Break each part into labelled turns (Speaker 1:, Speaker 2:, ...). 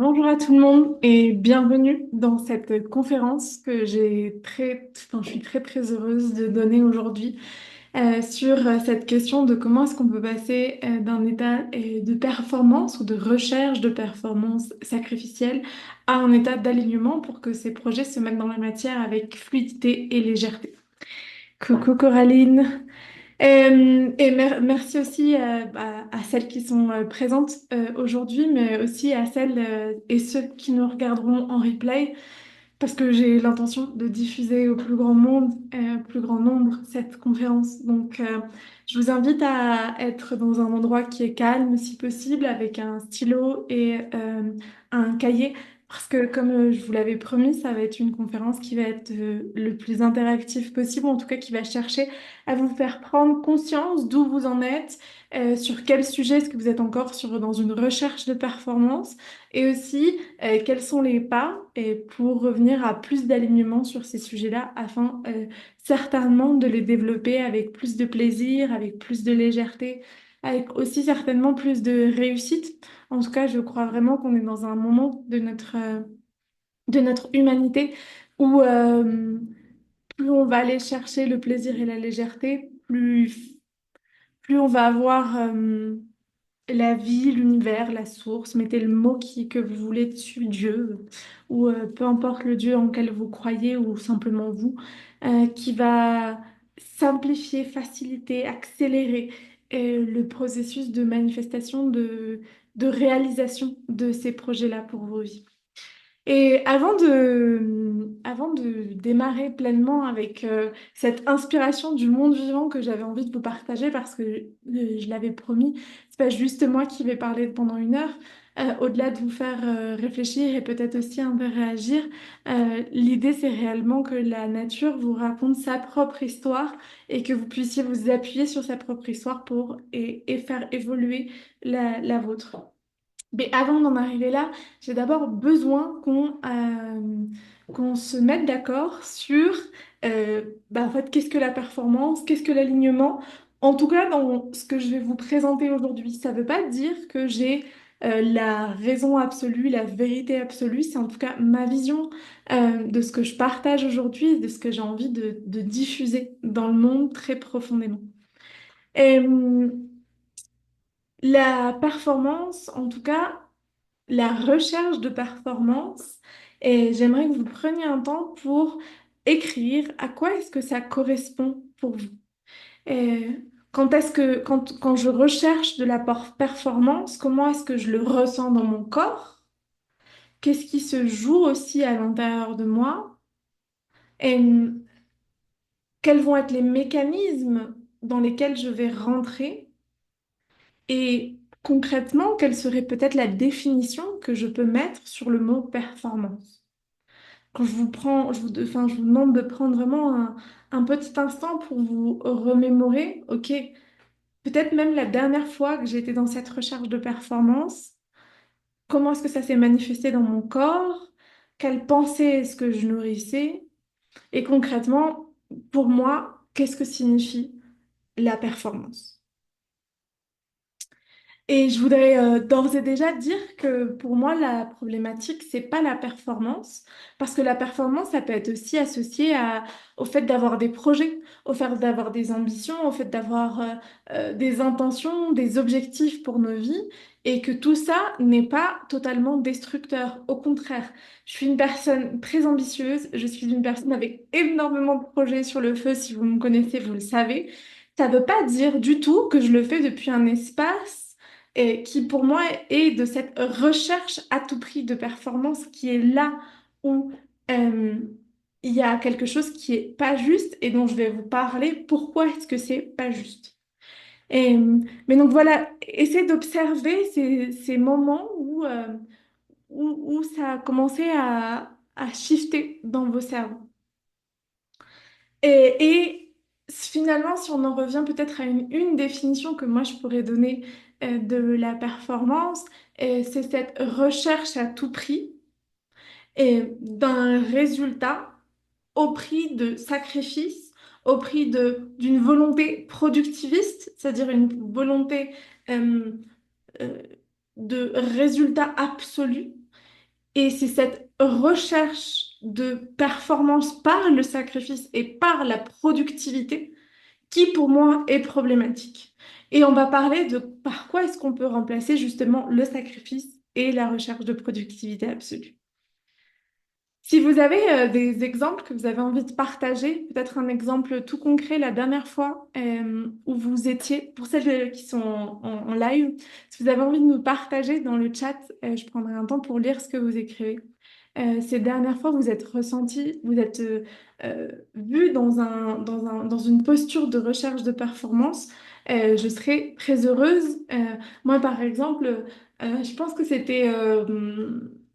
Speaker 1: Bonjour à tout le monde et bienvenue dans cette conférence que je suis très heureuse de donner aujourd'hui sur cette question de comment est-ce qu'on peut passer d'un état de performance ou de recherche de performance sacrificielle à un état d'alignement pour que ces projets se mettent dans la matière avec fluidité et légèreté. Coucou Coraline. Merci aussi à celles qui sont présentes aujourd'hui, mais aussi à celles et ceux qui nous regarderont en replay, parce que j'ai l'intention de diffuser au plus grand monde, au plus grand nombre cette conférence. Donc, je vous invite à être dans un endroit qui est calme, si possible, avec un stylo et un cahier. Parce que, comme je vous l'avais promis, ça va être une conférence qui va être le plus interactive possible, en tout cas qui va chercher à vous faire prendre conscience d'où vous en êtes, sur quel sujet est-ce que vous êtes encore dans une recherche de performance, et aussi quels sont les pas pour revenir à plus d'alignement sur ces sujets-là afin certainement de les développer avec plus de plaisir, avec plus de légèreté, avec aussi certainement plus de réussite. En tout cas, je crois vraiment qu'on est dans un moment de notre humanité où plus on va aller chercher le plaisir et la légèreté, plus on va avoir la vie, l'univers, la source, mettez le mot que vous voulez dessus, Dieu, ou peu importe le Dieu en quel vous croyez, ou simplement vous, qui va simplifier, faciliter, accélérer le processus de manifestation, de réalisation de ces projets-là pour vos vies. Et avant de démarrer pleinement avec cette inspiration du monde vivant que j'avais envie de vous partager parce que je l'avais promis, c'est pas juste moi qui vais parler pendant une heure. Au-delà de vous faire réfléchir et peut-être aussi un peu réagir, l'idée c'est réellement que la nature vous raconte sa propre histoire et que vous puissiez vous appuyer sur sa propre histoire et faire évoluer la vôtre. Mais avant d'en arriver là, j'ai d'abord besoin qu'on se mette d'accord sur en fait, qu'est-ce que la performance, qu'est-ce que l'alignement. En tout cas, dans ce que je vais vous présenter aujourd'hui, ça ne veut pas dire que j'ai la raison absolue, la vérité absolue. C'est en tout cas ma vision de ce que je partage aujourd'hui et de ce que j'ai envie de diffuser dans le monde très profondément. Et, la performance, en tout cas, la recherche de performance, et j'aimerais que vous preniez un temps pour écrire à quoi est-ce que ça correspond pour vous. Et quand je recherche de la performance, comment est-ce que je le ressens dans mon corps? Qu'est-ce qui se joue aussi à l'intérieur de moi? Et quels vont être les mécanismes dans lesquels je vais rentrer? Et concrètement, quelle serait peut-être la définition que je peux mettre sur le mot performance? Quand je vous prends, je vous demande de prendre vraiment un petit instant pour vous remémorer, ok, peut-être même la dernière fois que j'ai été dans cette recherche de performance, comment est-ce que ça s'est manifesté dans mon corps? Quelle pensée est-ce que je nourrissais? Et concrètement, pour moi, qu'est-ce que signifie la performance? Et je voudrais d'ores et déjà dire que pour moi, la problématique, c'est pas la performance, parce que la performance, ça peut être aussi associé au fait d'avoir des projets, au fait d'avoir des ambitions, au fait d'avoir des intentions, des objectifs pour nos vies, et que tout ça n'est pas totalement destructeur. Au contraire, je suis une personne très ambitieuse, je suis une personne avec énormément de projets sur le feu, si vous me connaissez, vous le savez. Ça ne veut pas dire du tout que je le fais depuis un espace et qui pour moi est de cette recherche à tout prix de performance qui est là où euh, il y a quelque chose qui est pas juste et dont je vais vous parler. Pourquoi est-ce que c'est pas juste? Et, donc voilà, essayez d'observer ces moments où ça a commencé à shifter dans vos cerveaux. Et finalement, si on en revient peut-être à une définition que moi je pourrais donner de la performance, c'est cette recherche à tout prix et d'un résultat au prix de sacrifice, au prix d'une volonté productiviste, c'est-à-dire une volonté euh, euh, de résultat absolu. Et c'est cette recherche de performance par le sacrifice et par la productivité qui, pour moi, est problématique. Et on va parler de par quoi est-ce qu'on peut remplacer justement le sacrifice et la recherche de productivité absolue. Si vous avez des exemples que vous avez envie de partager, peut-être un exemple tout concret la dernière fois où vous étiez, pour celles qui sont en live, si vous avez envie de nous partager dans le chat, je prendrai un temps pour lire ce que vous écrivez. Ces dernières fois, vous êtes ressenti, vous êtes vu dans une posture de recherche de performance. Je serais très heureuse. Moi, par exemple, je pense que c'était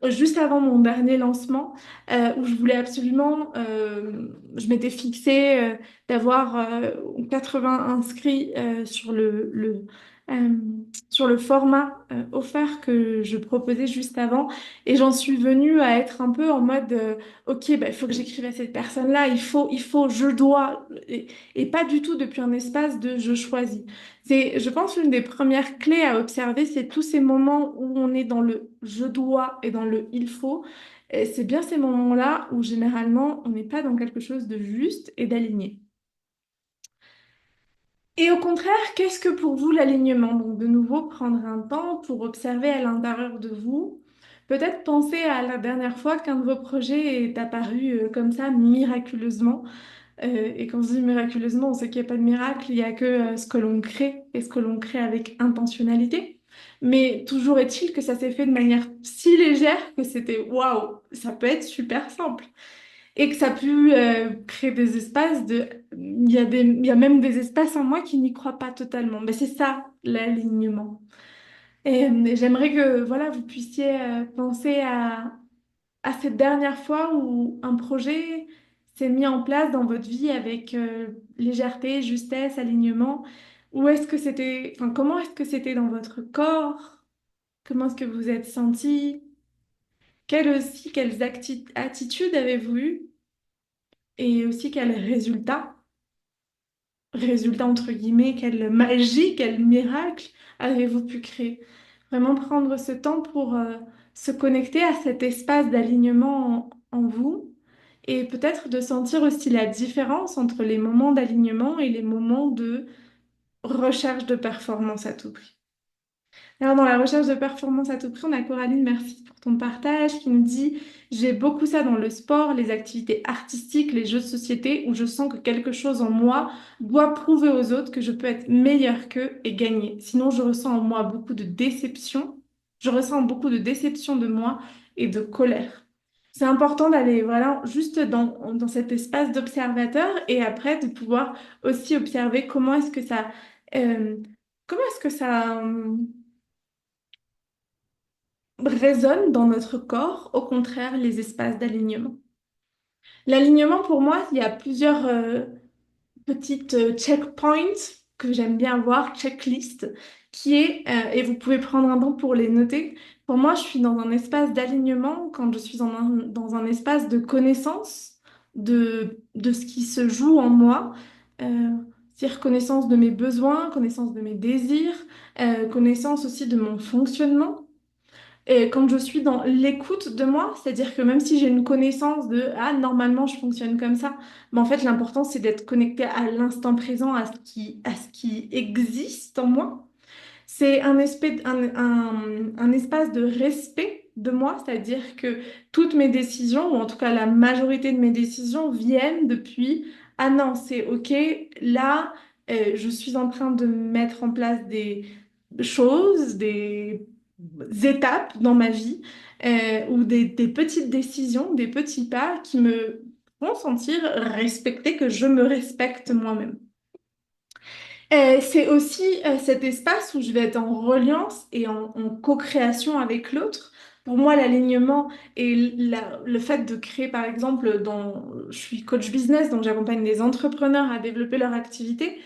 Speaker 1: juste avant mon dernier lancement où je voulais absolument, je m'étais fixée d'avoir 80 inscrits euh, sur le format offert que je proposais juste avant. Et j'en suis venue à être un peu en mode, ok, bah, il faut que j'écrive à cette personne-là, je dois, et pas du tout depuis un espace de je choisis. C'est, je pense, une des premières clés à observer, c'est tous ces moments où on est dans le je dois et dans le il faut. Et c'est bien ces moments-là où généralement on n'est pas dans quelque chose de juste et d'aligné. Et au contraire, qu'est-ce que pour vous l'alignement? Donc de nouveau, prendre un temps pour observer à l'intérieur de vous. Peut-être penser à la dernière fois qu'un de vos projets est apparu comme ça miraculeusement. Et quand je dis miraculeusement, on sait qu'il n'y a pas de miracle, il n'y a que ce que l'on crée et ce que l'on crée avec intentionnalité. Mais toujours est-il que ça s'est fait de manière si légère que c'était waouh, ça peut être super simple et que ça a pu créer des espaces de... il y a même des espaces en moi qui n'y croient pas totalement. Mais c'est ça, l'alignement. Et j'aimerais que voilà, vous puissiez penser à cette dernière fois où un projet s'est mis en place dans votre vie avec légèreté, justesse, alignement. Où est-ce que c'était, enfin, comment est-ce que c'était dans votre corps? Comment est-ce que vous êtes senti? Quelles attitudes avez-vous eues? Et aussi, quels résultats entre guillemets, quelle magie, quel miracle avez-vous pu créer? Vraiment prendre ce temps pour se connecter à cet espace d'alignement en vous et peut-être de sentir aussi la différence entre les moments d'alignement et les moments de recherche de performance à tout prix. Alors, dans la recherche de performance à tout prix, on a Coraline, merci pour ton partage, qui nous dit, j'ai beaucoup ça dans le sport, les activités artistiques, les jeux de société, où je sens que quelque chose en moi doit prouver aux autres que je peux être meilleur qu'eux et gagner. Sinon, je ressens en moi beaucoup de déception. Je ressens beaucoup de déception de moi et de colère. C'est important d'aller, voilà, juste dans cet espace d'observateur et après de pouvoir aussi observer euh, comment est-ce que ça, résonnent dans notre corps, au contraire, les espaces d'alignement. L'alignement, pour moi, il y a plusieurs petites checkpoints que j'aime bien voir, checklist, et vous pouvez prendre un temps pour les noter. Pour moi, je suis dans un espace d'alignement quand je suis dans un espace de connaissance de ce qui se joue en moi. Euh, C'est-à-dire connaissance de mes besoins, connaissance de mes désirs, connaissance aussi de mon fonctionnement. Et quand je suis dans l'écoute de moi, c'est-à-dire que même si j'ai une connaissance de ah normalement je fonctionne comme ça, mais en fait l'important c'est d'être connecté à l'instant présent, à ce qui existe en moi. C'est un espace de respect de moi, c'est-à-dire que toutes mes décisions, ou en tout cas la majorité de mes décisions, viennent depuis ah non, c'est ok, là je suis en train de mettre en place des choses, des étapes dans ma vie, ou des petites décisions, des petits pas qui me font sentir respectée, que je me respecte moi-même. C'est aussi cet espace où je vais être en reliance et en co-création avec l'autre. Pour moi, l'alignement et le fait de créer, par exemple, je suis coach business, donc j'accompagne des entrepreneurs à développer leur activité,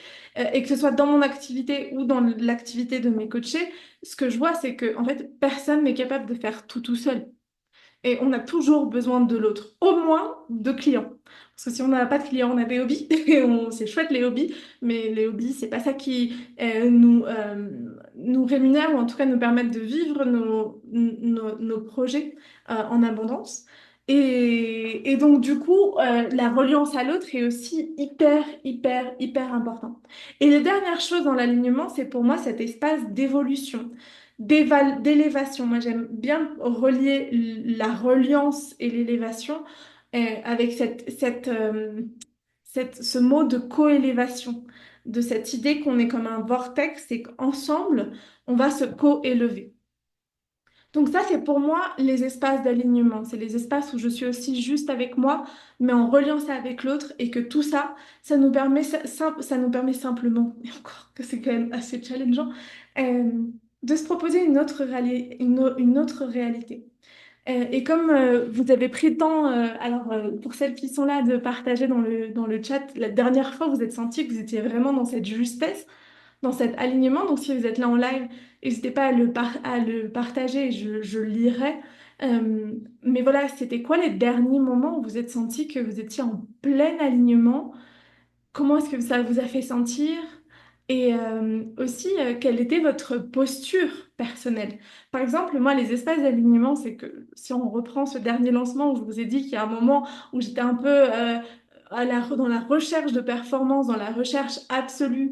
Speaker 1: et que ce soit dans mon activité ou dans l'activité de mes coachés, ce que je vois, c'est que en fait, personne n'est capable de faire tout seul. Et on a toujours besoin de l'autre, au moins de clients. Parce que si on n'a pas de clients, on a des hobbies. C'est chouette les hobbies, mais les hobbies, c'est pas ça qui nous rémunère ou en tout cas nous permettent de vivre nos projets en abondance. Et donc du coup, la reliance à l'autre est aussi hyper, hyper, hyper important. Et la dernière chose dans l'alignement, c'est pour moi cet espace d'évolution, d'élévation. Moi, j'aime bien relier la reliance et l'élévation avec ce mot de coélévation, de cette idée qu'on est comme un vortex et qu'ensemble, on va se coélever. Donc ça, c'est pour moi les espaces d'alignement. C'est les espaces où je suis aussi juste avec moi, mais en reliant ça avec l'autre et que tout ça, ça nous permet simplement, et encore que c'est quand même assez challengeant, euh, de se proposer une autre réalité. Et comme vous avez pris le temps, pour celles qui sont là, de partager dans le chat, la dernière fois, vous êtes senti que vous étiez vraiment dans cette justesse, dans cet alignement. Donc, si vous êtes là en live, n'hésitez pas à le partager, je lirai. Mais voilà, c'était quoi les derniers moments où vous êtes senti que vous étiez en plein alignement? Comment est-ce que ça vous a fait sentir? Et aussi, quelle était votre posture personnelle? Par exemple, moi, les espaces d'alignement, c'est que si on reprend ce dernier lancement où je vous ai dit qu'il y a un moment où j'étais un peu dans la recherche de performance, dans la recherche absolue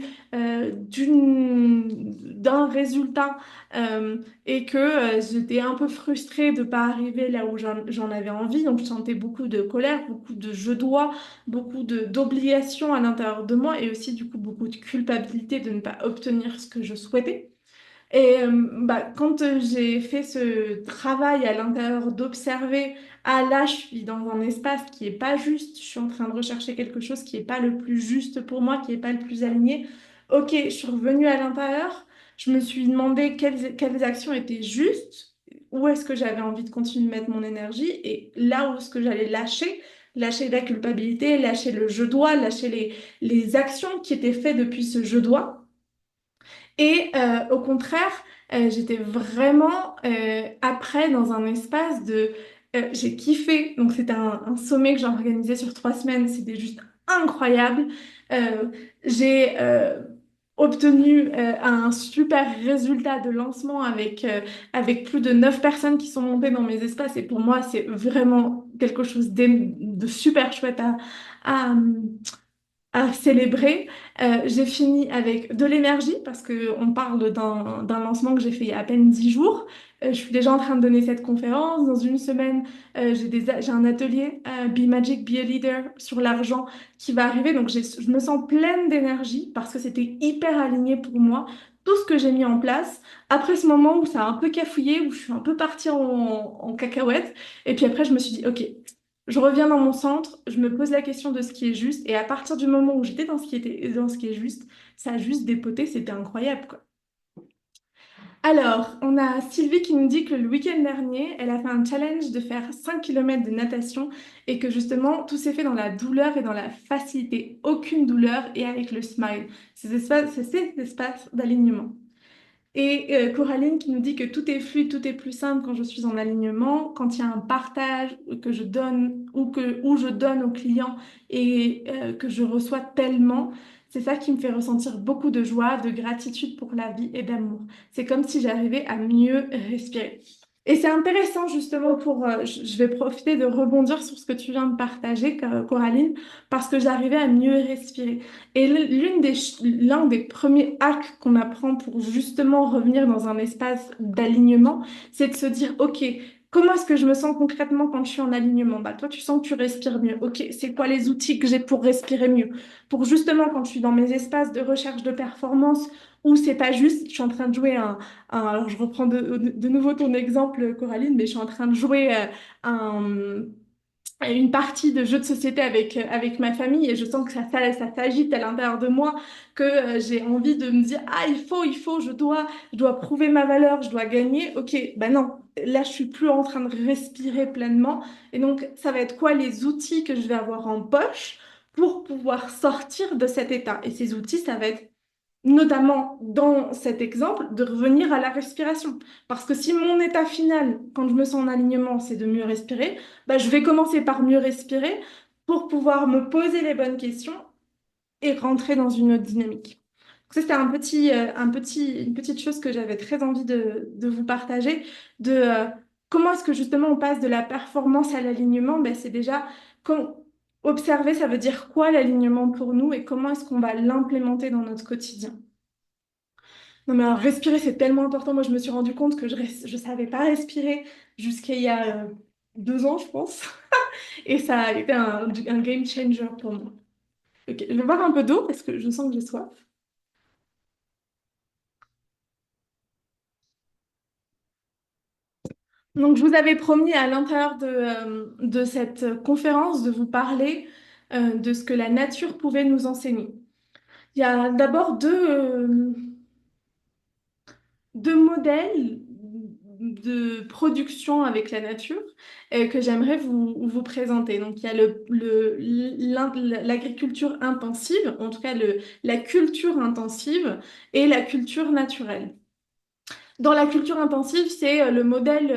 Speaker 1: d'un résultat et que j'étais un peu frustrée de ne pas arriver là où j'en avais envie. Donc, je sentais beaucoup de colère, beaucoup de je dois, beaucoup d'obligations à l'intérieur de moi et aussi du coup beaucoup de culpabilité de ne pas obtenir ce que je souhaitais. Et quand j'ai fait ce travail à l'intérieur d'observer, ah là, je suis dans un espace qui est pas juste, je suis en train de rechercher quelque chose qui est pas le plus juste pour moi, qui est pas le plus aligné. Ok, je suis revenue à l'intérieur, je me suis demandé quelles actions étaient justes, où est-ce que j'avais envie de continuer de mettre mon énergie et là où est-ce que j'allais lâcher la culpabilité, lâcher le je dois, lâcher les actions qui étaient faites depuis ce je dois. Et au contraire, j'étais vraiment après dans un espace de... j'ai kiffé, donc c'était un sommet que j'ai organisé sur 3 semaines, c'était juste incroyable. J'ai obtenu un super résultat de lancement avec plus de 9 personnes qui sont montées dans mes espaces et pour moi c'est vraiment quelque chose de super chouette à, à célébrer. J'ai fini avec de l'énergie parce qu'on parle d'un lancement que j'ai fait il y a à peine 10 jours. Je suis déjà en train de donner cette conférence. Dans une semaine, j'ai un atelier Be Magic, Be a Leader sur l'argent qui va arriver. Donc je me sens pleine d'énergie parce que c'était hyper aligné pour moi. Tout ce que j'ai mis en place, après ce moment où ça a un peu cafouillé, où je suis un peu partie en cacahuète, et puis après je me suis dit, ok, je reviens dans mon centre, je me pose la question de ce qui est juste, et à partir du moment où j'étais dans ce qui est juste, ça a juste dépoté, c'était incroyable, quoi. Alors, on a Sylvie qui nous dit que le week-end dernier, elle a fait un challenge de faire 5 kilomètres de natation et que justement, tout s'est fait dans la douleur et dans la facilité. Aucune douleur et avec le smile. C'est ces espaces d'alignement. Et Coraline qui nous dit que tout est fluide, tout est plus simple quand je suis en alignement, quand il y a un partage que je donne ou je donne au client et que je reçois tellement, c'est ça qui me fait ressentir beaucoup de joie, de gratitude pour la vie et d'amour. C'est comme si j'arrivais à mieux respirer. Et c'est intéressant justement je vais profiter de rebondir sur ce que tu viens de partager, Coraline, parce que j'arrivais à mieux respirer. Et l'un des premiers hacks qu'on apprend pour justement revenir dans un espace d'alignement, c'est de se dire, OK, comment est-ce que je me sens concrètement quand je suis en alignement? Bah, toi, tu sens que tu respires mieux. OK, c'est quoi les outils que j'ai pour respirer mieux? Pour justement, quand je suis dans mes espaces de recherche de performance, où c'est pas juste, je suis en train de jouer alors je reprends de nouveau ton exemple, Coraline, mais je suis en train de jouer un une partie de jeu de société avec ma famille et je sens que ça s'agite à l'intérieur de moi, que j'ai envie de me dire, ah, je dois prouver ma valeur, je dois gagner. Ok, ben non, là, je suis plus en train de respirer pleinement. Et donc, ça va être quoi les outils que je vais avoir en poche pour pouvoir sortir de cet état? Et ces outils, ça va être notamment dans cet exemple, de revenir à la respiration. Parce que si mon état final, quand je me sens en alignement, c'est de mieux respirer, bah, je vais commencer par mieux respirer pour pouvoir me poser les bonnes questions et rentrer dans une autre dynamique. Donc ça, c'était une petite chose que j'avais très envie de vous partager, de comment est-ce que justement on passe de la performance à l'alignement. Ben, c'est déjà observer, ça veut dire quoi l'alignement pour nous et comment est-ce qu'on va l'implémenter dans notre quotidien. Non mais alors, respirer, c'est tellement important. Moi, je me suis rendu compte que je savais pas respirer jusqu'à il y a 2 ans, je pense. Et ça a été un game changer pour moi. Ok, je vais boire un peu d'eau parce que je sens que j'ai soif. Donc, je vous avais promis à l'intérieur de cette conférence de vous parler de ce que la nature pouvait nous enseigner. Il y a d'abord deux modèles de production avec la nature que j'aimerais vous présenter. Donc, il y a l'agriculture intensive, en tout cas la culture intensive et la culture naturelle. Dans la culture intensive, c'est le modèle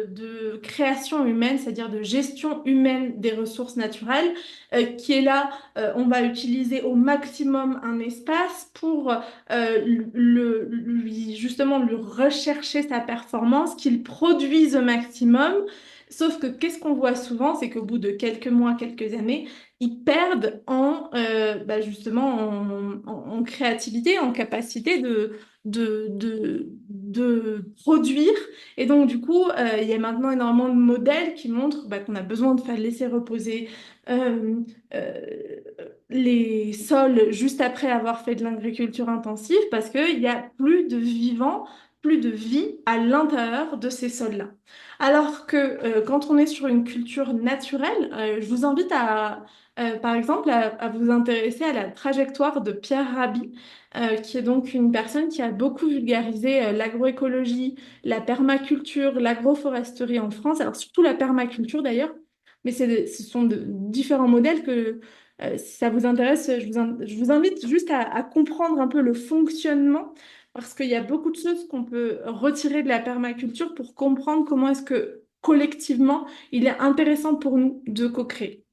Speaker 1: de création humaine, c'est-à-dire de gestion humaine des ressources naturelles, qui est là, on va utiliser au maximum un espace pour justement lui rechercher sa performance, qu'il produise au maximum. Sauf que qu'est-ce qu'on voit souvent, c'est qu'au bout de quelques mois, quelques années, ils perdent justement en créativité, en capacité de produire. Et donc, du coup, il y a maintenant énormément de modèles qui montrent qu'on a besoin de faire laisser reposer euh, euh, les sols juste après avoir fait de l'agriculture intensive parce qu'il n'y a plus de vivant, plus de vie à l'intérieur de ces sols-là. Alors que quand on est sur une culture naturelle, je vous invite par exemple, à vous intéresser à la trajectoire de Pierre Rabhi, qui est donc une personne qui a beaucoup vulgarisé l'agroécologie, la permaculture, l'agroforesterie en France, alors surtout la permaculture d'ailleurs, mais ce sont de différents modèles que, si ça vous intéresse, je vous invite juste à comprendre un peu le fonctionnement, parce qu'il y a beaucoup de choses qu'on peut retirer de la permaculture pour comprendre comment est-ce que collectivement, il est intéressant pour nous de co-créer.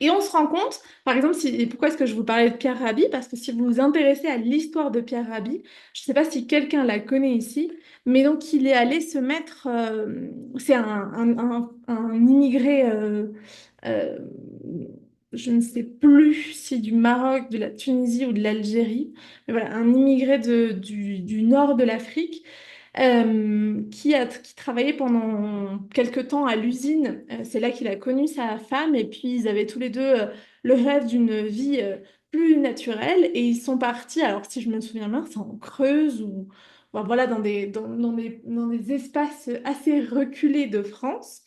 Speaker 1: Et on se rend compte, par exemple, et pourquoi est-ce que je vous parlais de Pierre Rabhi? Parce que si vous vous intéressez à l'histoire de Pierre Rabhi, je ne sais pas si quelqu'un la connaît ici, mais donc il est allé se mettre, c'est un immigré, euh, je ne sais plus si du Maroc, de la Tunisie ou de l'Algérie, mais voilà, un immigré du nord de l'Afrique qui travaillait pendant quelque temps à l'usine. C'est là qu'il a connu sa femme et puis ils avaient tous les deux le rêve d'une vie plus naturelle et ils sont partis, alors si je me souviens bien, c'est en Creuse ou voilà, dans des espaces assez reculés de France.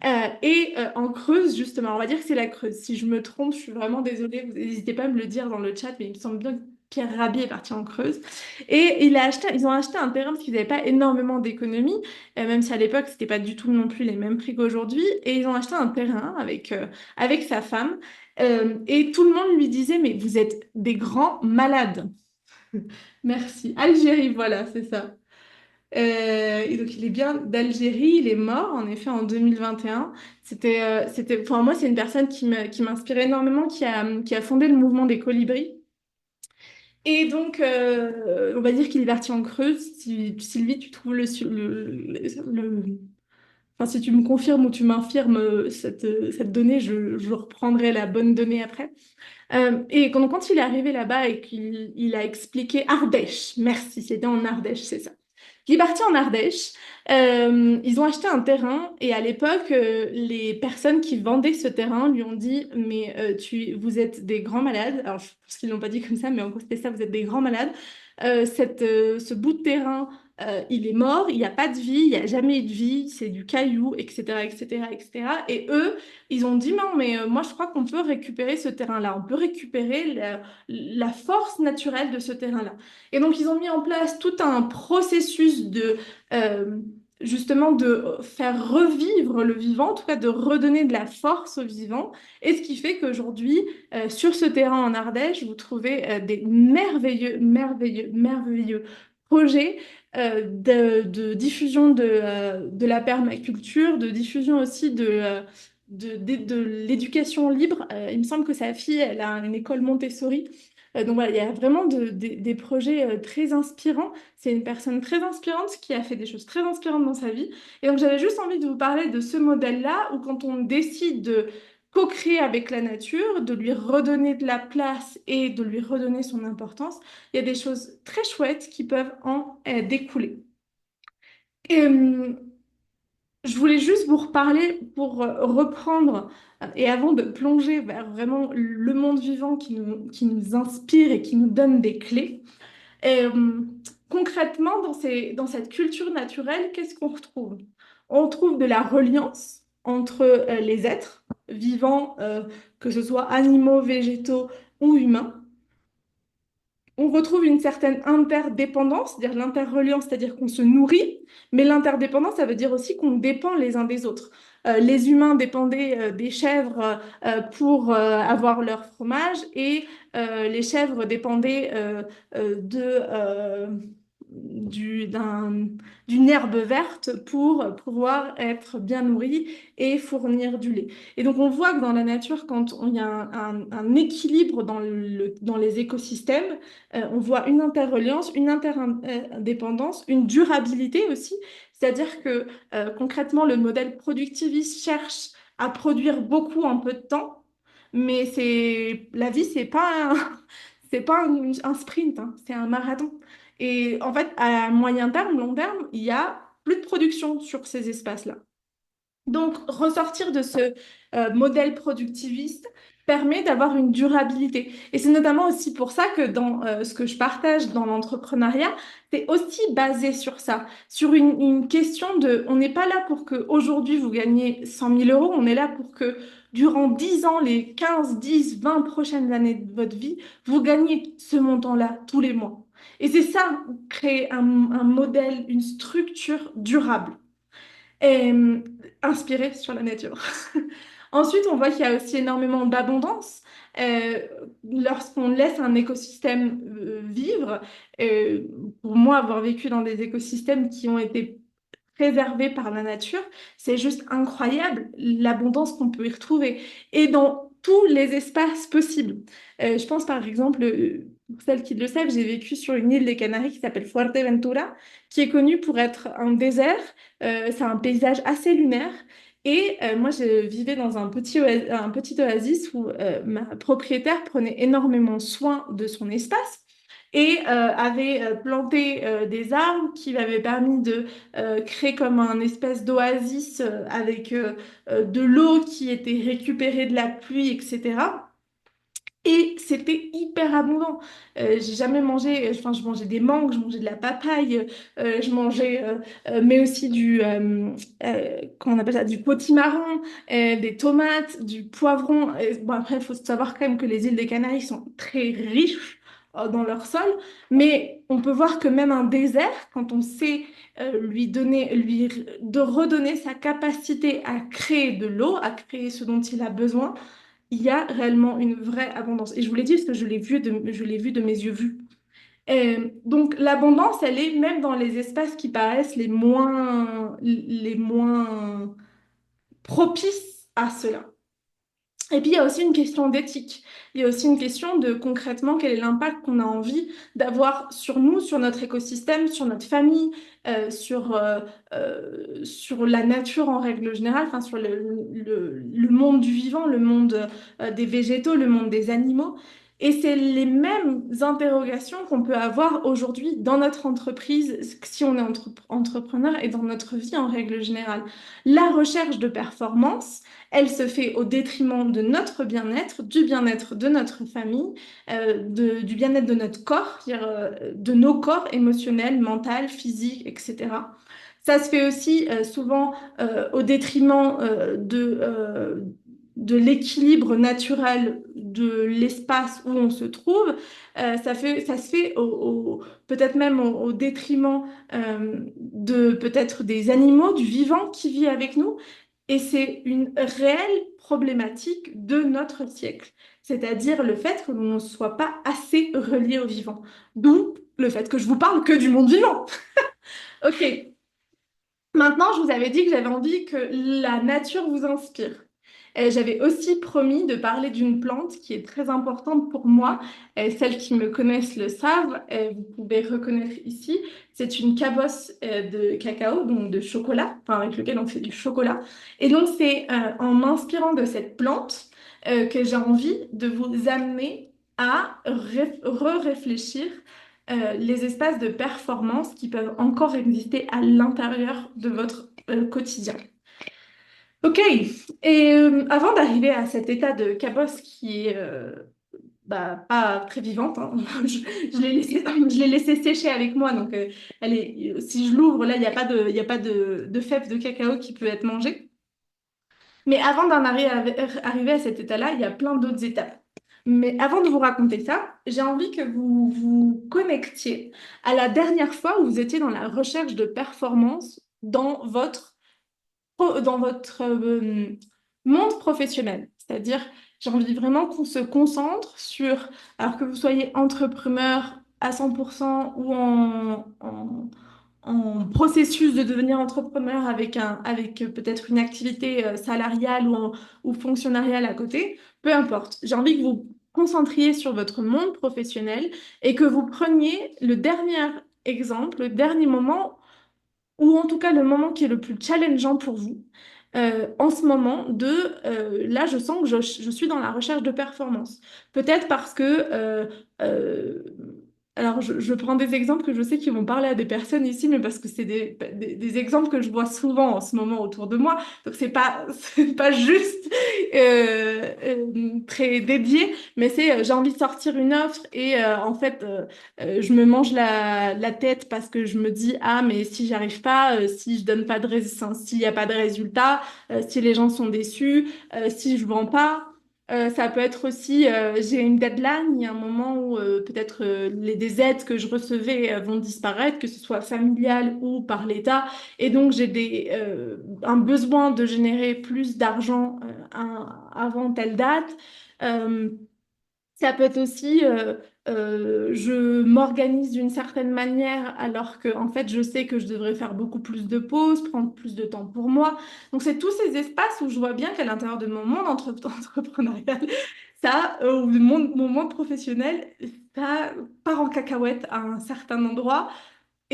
Speaker 1: En Creuse, justement, on va dire que c'est la Creuse. Si je me trompe, je suis vraiment désolée. Vous n'hésitez pas à me le dire dans le chat, mais il me semble bien que Pierre Rabhi est parti en Creuse. Et ils ont acheté un terrain parce qu'ils n'avaient pas énormément d'économies, même si à l'époque, c'était pas du tout non plus les mêmes prix qu'aujourd'hui. Et ils ont acheté un terrain avec sa femme. Et tout le monde lui disait, mais vous êtes des grands malades. Merci. Algérie, voilà, c'est ça. Et donc, il est bien d'Algérie, il est mort en effet en 2021. Enfin, moi, c'est une personne qui m'inspire énormément, qui a fondé le mouvement des colibris. Et donc, on va dire qu'il est parti en Creuse. Si, Sylvie, tu trouves enfin, si tu me confirmes ou tu m'infirmes cette donnée, je reprendrai la bonne donnée après. Et quand il est arrivé là-bas et qu'il a expliqué Ardèche, merci, c'était en Ardèche, c'est ça. Il est parti en Ardèche, ils ont acheté un terrain et à l'époque, les personnes qui vendaient ce terrain lui ont dit, mais vous êtes des grands malades. Alors, je pense qu'ils l'ont pas dit comme ça, mais en gros, c'était ça, vous êtes des grands malades. Ce bout de terrain, il est mort, il n'y a pas de vie, il n'y a jamais eu de vie, c'est du caillou, etc., etc., etc. Et eux, ils ont dit, non, mais moi, je crois qu'on peut récupérer ce terrain-là, on peut récupérer la force naturelle de ce terrain-là. Et donc, ils ont mis en place tout un processus euh, justement, de faire revivre le vivant, en tout cas de redonner de la force au vivant. Et ce qui fait qu'aujourd'hui, sur ce terrain en Ardèche, vous trouvez des merveilleux, merveilleux, merveilleux projets de diffusion de la permaculture, de diffusion aussi de l'éducation libre. Il me semble que sa fille, elle a une école Montessori. Donc voilà, il y a vraiment des projets très inspirants. C'est une personne très inspirante qui a fait des choses très inspirantes dans sa vie. Et donc j'avais juste envie de vous parler de ce modèle-là où quand on décide de co-créer avec la nature, de lui redonner de la place et de lui redonner son importance, il y a des choses très chouettes qui peuvent en découler. Et, je voulais juste vous reparler pour reprendre et avant de plonger vers vraiment le monde vivant qui nous inspire et qui nous donne des clés. Et, concrètement, dans cette culture naturelle, qu'est-ce qu'on retrouve? On retrouve de la reliance entre les êtres vivants, que ce soit animaux, végétaux ou humains. On retrouve une certaine interdépendance, c'est-à-dire l'interreliance, c'est-à-dire qu'on se nourrit, mais l'interdépendance, ça veut dire aussi qu'on dépend les uns des autres. Les humains dépendaient des chèvres pour avoir leur fromage et les chèvres dépendaient d'une herbe verte pour pouvoir être bien nourris et fournir du lait. Et donc on voit que dans la nature, quand il y a un équilibre dans les écosystèmes, on voit une interreliance, une interdépendance, une durabilité aussi. C'est-à-dire que concrètement, le modèle productiviste cherche à produire beaucoup en peu de temps, mais la vie, c'est pas c'est pas un sprint, hein, c'est un marathon. Et en fait, à moyen terme, long terme, il y a plus de production sur ces espaces-là. Donc, ressortir de ce modèle productiviste permet d'avoir une durabilité. Et c'est notamment aussi pour ça que dans ce que je partage dans l'entrepreneuriat, c'est aussi basé sur ça, sur une question de, on n'est pas là pour que aujourd'hui vous gagnez 100 000 euros, on est là pour que durant 10 ans, les 15, 10, 20 prochaines années de votre vie, vous gagnez ce montant-là tous les mois. Et c'est ça, créer un modèle, une structure durable et inspiré sur la nature. Ensuite, on voit qu'il y a aussi énormément d'abondance. Euh, Lorsqu'on laisse un écosystème vivre, euh, pour moi, avoir vécu dans des écosystèmes qui ont été préservés par la nature, c'est juste incroyable l'abondance qu'on peut y retrouver. Et dans tous les espaces possibles. Je pense par exemple, pour celles qui le savent, j'ai vécu sur une île des Canaries qui s'appelle Fuerteventura, qui est connue pour être un désert. C'est un paysage assez lunaire. Et moi, je vivais dans un petit oasis où ma propriétaire prenait énormément soin de son espace et avait planté des arbres qui lui avaient permis de créer comme un espèce d'oasis avec de l'eau qui était récupérée de la pluie, etc. Et c'était hyper abondant. J'ai jamais mangé, enfin, je mangeais des mangues, je mangeais de la papaye, je mangeais, mais aussi comment on appelle ça, du potimarron, des tomates, du poivron. Bon, après, il faut savoir quand même que les îles des Canaries sont très riches dans leur sol, mais on peut voir que même un désert, quand on sait de redonner sa capacité à créer de l'eau, à créer ce dont il a besoin, il y a réellement une vraie abondance. Et je vous l'ai dit parce que je l'ai vu de mes yeux vus. Donc l'abondance, elle est même dans les espaces qui paraissent les moins propices à cela. Et puis, il y a aussi une question d'éthique. Il y a aussi une question de concrètement quel est l'impact qu'on a envie d'avoir sur nous, sur notre écosystème, sur notre famille, sur la nature en règle générale, enfin, sur le monde du vivant, le monde des végétaux, le monde des animaux. Et c'est les mêmes interrogations qu'on peut avoir aujourd'hui dans notre entreprise, si on est entrepreneur et dans notre vie en règle générale. La recherche de performance, elle se fait au détriment de notre bien-être, du bien-être de notre famille, du bien-être de notre corps, c'est-à-dire, de nos corps émotionnels, mental, physique, etc. Ça se fait aussi souvent au détriment de l'équilibre naturel de l'espace où on se trouve. Ça se fait peut-être même au détriment de peut-être des animaux, du vivant qui vit avec nous. Et c'est une réelle problématique de notre siècle, c'est-à-dire le fait que l'on ne soit pas assez relié au vivant. D'où le fait que je vous parle que du monde vivant. Ok, maintenant je vous avais dit que j'avais envie que la nature vous inspire. J'avais aussi promis de parler d'une plante qui est très importante pour moi. Celles qui me connaissent le savent. Vous pouvez reconnaître ici. C'est une cabosse de cacao, donc de chocolat, enfin avec lequel on fait du chocolat. Et donc c'est en m'inspirant de cette plante que j'ai envie de vous amener à re-réfléchir les espaces de performance qui peuvent encore exister à l'intérieur de votre quotidien. Ok, et avant d'arriver à cet état de cabosse qui est pas très vivante, hein, je l'ai laissé sécher avec moi, donc si je l'ouvre, là, il y a pas de fève de cacao qui peut être mangée. Mais avant arriver à cet état-là, il y a plein d'autres étapes. Mais avant de vous raconter ça, j'ai envie que vous vous connectiez à la dernière fois où vous étiez dans la recherche de performance dans votre monde professionnel. C'est-à-dire, j'ai envie vraiment qu'on se concentre sur, alors que vous soyez entrepreneur à 100% ou en processus de devenir entrepreneur avec peut-être une activité salariale ou fonctionnariale à côté, peu importe. J'ai envie que vous vous concentriez sur votre monde professionnel et que vous preniez le dernier exemple, le dernier moment ou en tout cas le moment qui est le plus challengeant pour vous, en ce moment là, je sens que je suis dans la recherche de performance. Peut-être parce que, euh, alors je prends des exemples que je sais qui vont parler à des personnes ici, mais parce que c'est des exemples que je vois souvent en ce moment autour de moi, donc c'est pas, c'est pas juste très dédié, mais c'est j'ai envie de sortir une offre et en fait, je me mange la tête parce que je me dis, ah, mais si j'arrive pas, si je donne pas de résultat, s'il n'y a pas de résultat, si les gens sont déçus, si je vends pas. Ça peut être aussi, j'ai une deadline, il y a un moment où peut-être des aides que je recevais vont disparaître, que ce soit familial ou par l'État, et donc j'ai un besoin de générer plus d'argent avant telle date. Euh, Ça peut être aussi, je m'organise d'une certaine manière alors que en fait je sais que je devrais faire beaucoup plus de pauses, prendre plus de temps pour moi. Donc c'est tous ces espaces où je vois bien qu'à l'intérieur de mon monde entrepreneurial, ça, ou de mon monde professionnel, ça part en cacahuète à un certain endroit.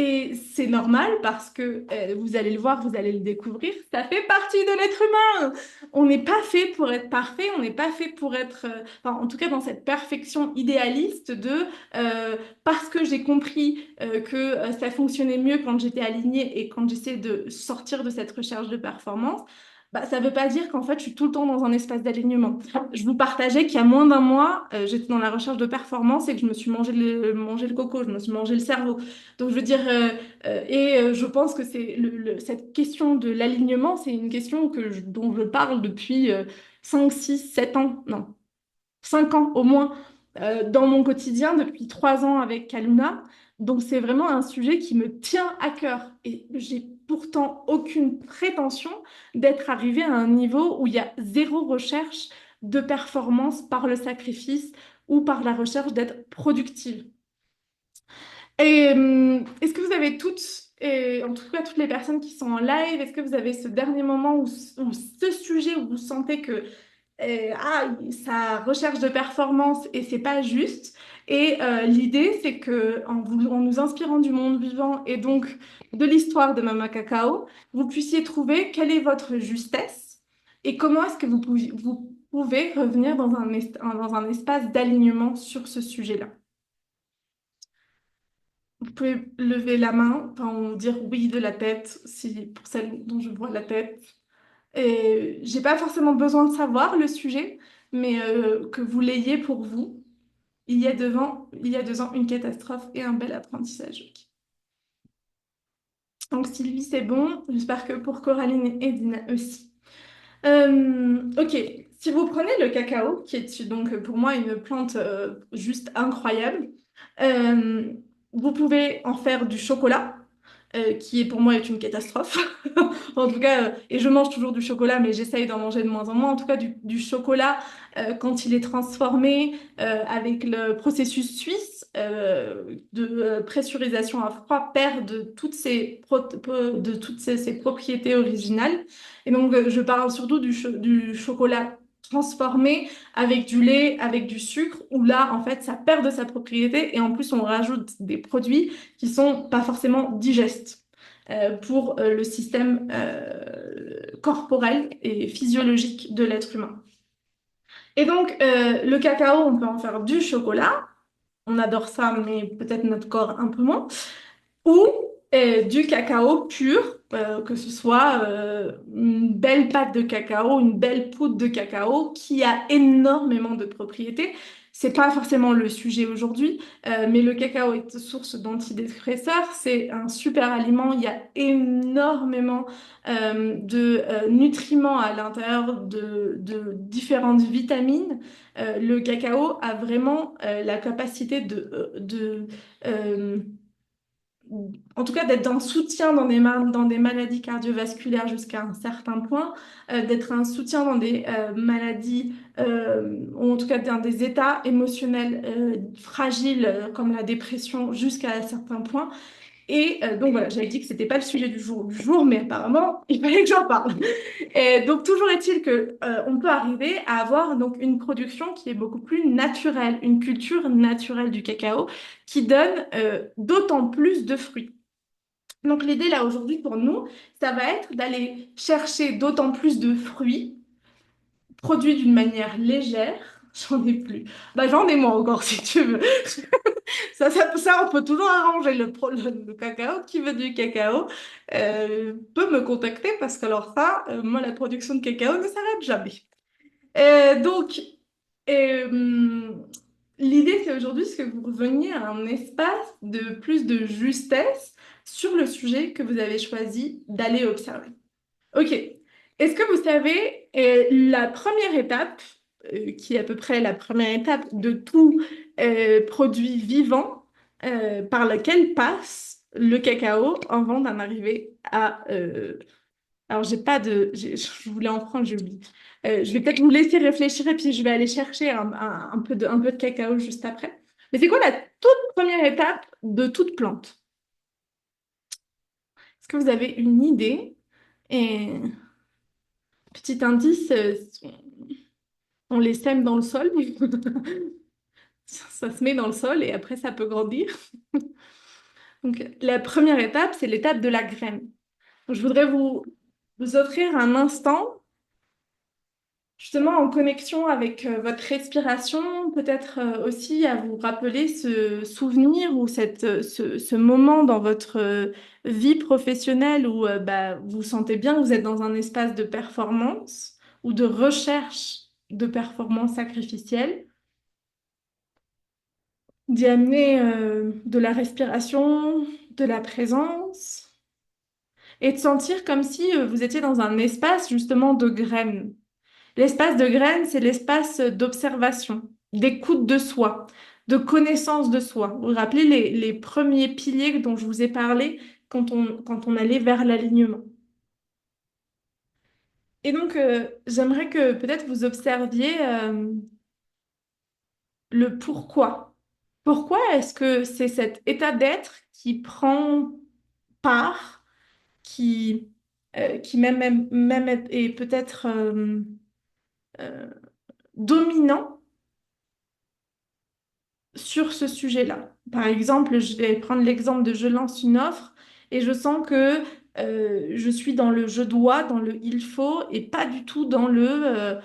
Speaker 1: Et c'est normal parce que vous allez le voir, vous allez le découvrir, ça fait partie de l'être humain. On n'est pas fait pour être parfait, on n'est pas fait pour être, enfin, en tout cas dans cette perfection idéaliste parce que j'ai compris que ça fonctionnait mieux quand j'étais alignée et quand j'essaie de sortir de cette recherche de performance. Bah, ça ne veut pas dire qu'en fait je suis tout le temps dans un espace d'alignement. Je vous partageais qu'il y a moins d'un mois, j'étais dans la recherche de performance et que je me suis mangé le coco, je me suis mangé le cerveau. Donc, je veux dire, je pense que cette question de l'alignement, c'est une question dont je parle depuis 5, 6, 7 ans, non, 5 ans au moins, dans mon quotidien, depuis 3 ans avec Kaluna. Donc, c'est vraiment un sujet qui me tient à cœur. Et j'ai pourtant aucune prétention d'être arrivée à un niveau où il y a zéro recherche de performance par le sacrifice ou par la recherche d'être productive. Et est-ce que vous avez toutes, et en tout cas toutes les personnes qui sont en live, est-ce que vous avez ce dernier moment où ce sujet où vous sentez que ça recherche de performance et c'est pas juste. Et l'idée, c'est que en nous inspirant du monde vivant et donc de l'histoire de Mama Cacao, vous puissiez trouver quelle est votre justesse et comment est-ce que vous pouvez revenir dans un espace d'alignement sur ce sujet-là. Vous pouvez lever la main, enfin, ou dire oui de la tête, si pour celle dont je vois la tête. Et j'ai pas forcément besoin de savoir le sujet, mais que vous l'ayez pour vous. Il y a 2 ans, une catastrophe et un bel apprentissage. Ok. Donc Sylvie, c'est bon. J'espère que pour Coraline et Dina aussi. Ok, si vous prenez le cacao, qui est donc pour moi une plante juste incroyable, euh, vous pouvez en faire du chocolat, qui est pour moi est une catastrophe. En tout cas, et je mange toujours du chocolat, mais j'essaye d'en manger de moins en moins. En tout cas, du chocolat, quand il est transformé avec le processus suisse, de pressurisation à froid perd de toutes ses propriétés originales. Et donc, je parle surtout du chocolat transformé avec du lait, avec du sucre, où là, en fait, ça perd de sa propriété et en plus, on rajoute des produits qui sont pas forcément digestes pour le système corporel et physiologique de l'être humain. Et donc, le cacao, on peut en faire du chocolat. On adore ça, mais peut-être notre corps un peu moins. Ou du cacao pur, que ce soit une belle pâte de cacao, une belle poudre de cacao qui a énormément de propriétés. C'est pas forcément le sujet aujourd'hui, mais le cacao est source d'antidépresseurs. C'est un super aliment. Il y a énormément de nutriments à l'intérieur de différentes vitamines. Le cacao a vraiment la capacité euh, en tout cas d'être d'un soutien dans des maladies cardiovasculaires jusqu'à un certain point, d'être un soutien dans des maladies, ou en tout cas dans des états émotionnels fragiles comme la dépression jusqu'à un certain point. Et donc voilà, j'avais dit que c'était pas le sujet du jour, mais apparemment, il fallait que j'en parle. Et donc toujours est-il que on peut arriver à avoir donc une production qui est beaucoup plus naturelle, une culture naturelle du cacao qui donne d'autant plus de fruits. Donc l'idée là aujourd'hui pour nous, ça va être d'aller chercher d'autant plus de fruits produits d'une manière légère. J'en ai plus. Bah j'en ai moins encore si tu veux. Ça, on peut toujours arranger le cacao. Qui veut du cacao peut me contacter parce que alors ça, moi, la production de cacao ne s'arrête jamais. Donc, euh, l'idée, c'est aujourd'hui ce que vous reveniez à un espace de plus de justesse sur le sujet que vous avez choisi d'aller observer. Ok. Est-ce que vous savez la première étape, qui est à peu près la première étape de tout produit vivant par lequel passe le cacao avant d'en arriver à... alors, j'ai pas de... je voulais en prendre, j'ai oublié. Je vais peut-être vous laisser réfléchir et puis je vais aller chercher un peu de cacao juste après. Mais c'est quoi la toute première étape de toute plante? Est-ce que vous avez une idée? Et petit indice, on les sème dans le sol. Ça se met dans le sol et après ça peut grandir. Donc la première étape, c'est l'étape de la graine. Donc, je voudrais vous offrir un instant, justement en connexion avec votre respiration, peut-être aussi à vous rappeler ce souvenir ou ce moment dans votre vie professionnelle où bah, vous sentez bien que vous êtes dans un espace de performance ou de recherche de performance sacrificielle. D'y amener de la respiration, de la présence, et de sentir comme si vous étiez dans un espace justement de graines. L'espace de graines, c'est l'espace d'observation, d'écoute de soi, de connaissance de soi. Vous vous rappelez les premiers piliers dont je vous ai parlé quand on allait vers l'alignement. Et donc, j'aimerais que peut-être vous observiez le pourquoi. Pourquoi est-ce que c'est cet état d'être qui prend part, qui même est peut-être euh, dominant sur ce sujet-là. Par exemple, je vais prendre l'exemple de je lance une offre et je sens que je suis dans le je dois, dans le il faut et pas du tout dans le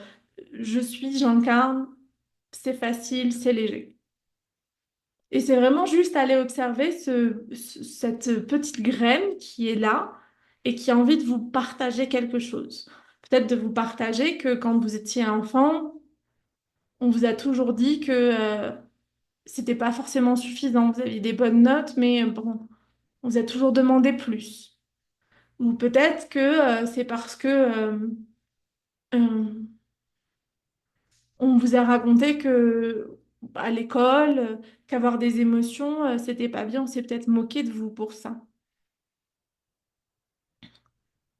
Speaker 1: je suis, j'incarne, c'est facile, c'est léger. Et c'est vraiment juste aller observer cette petite graine qui est là et qui a envie de vous partager quelque chose. Peut-être de vous partager que quand vous étiez enfant, on vous a toujours dit que c'était pas forcément suffisant. Vous aviez des bonnes notes, mais bon, on vous a toujours demandé plus. Ou peut-être que c'est parce que euh, on vous a raconté que à l'école, qu'avoir des émotions, c'était pas bien. On s'est peut-être moqué de vous pour ça.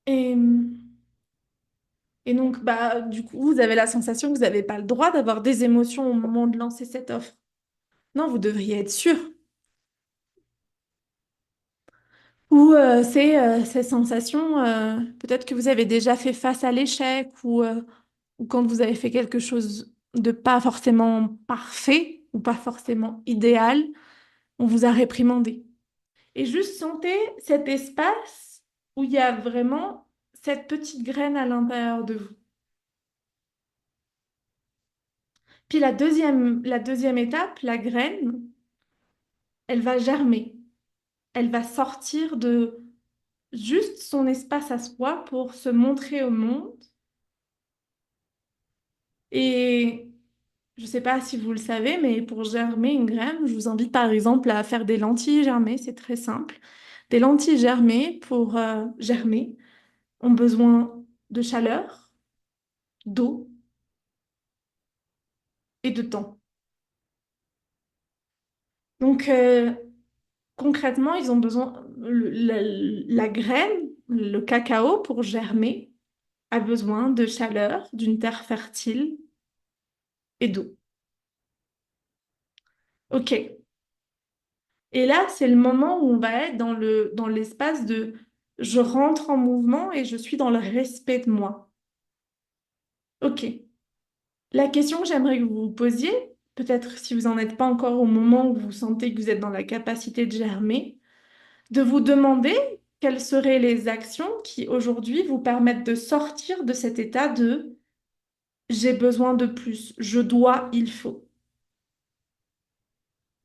Speaker 1: Et, et donc, bah, du coup, vous avez la sensation que vous n'avez pas le droit d'avoir des émotions au moment de lancer cette offre. Non, vous devriez être sûr. Ou c'est ces sensations, peut-être que vous avez déjà fait face à l'échec ou quand vous avez fait quelque chose de pas forcément parfait ou pas forcément idéal, on vous a réprimandé. Et juste sentez cet espace où il y a vraiment cette petite graine à l'intérieur de vous. Puis la deuxième étape, la graine, elle va germer. Elle va sortir de juste son espace à soi pour se montrer au monde. Et je ne sais pas si vous le savez, mais pour germer une graine, je vous invite par exemple à faire des lentilles germées. C'est très simple. Des lentilles germées pour germer ont besoin de chaleur, d'eau et de temps. Donc concrètement, ils ont besoin, la graine, le cacao pour germer, a besoin de chaleur, d'une terre fertile et d'eau. OK. Et là, c'est le moment où on va être dans l'espace de je rentre en mouvement et je suis dans le respect de moi. OK. La question que j'aimerais que vous vous posiez, peut-être si vous n'en êtes pas encore au moment où vous sentez que vous êtes dans la capacité de germer, de vous demander quelles seraient les actions qui aujourd'hui vous permettent de sortir de cet état de j'ai besoin de plus, je dois, il faut.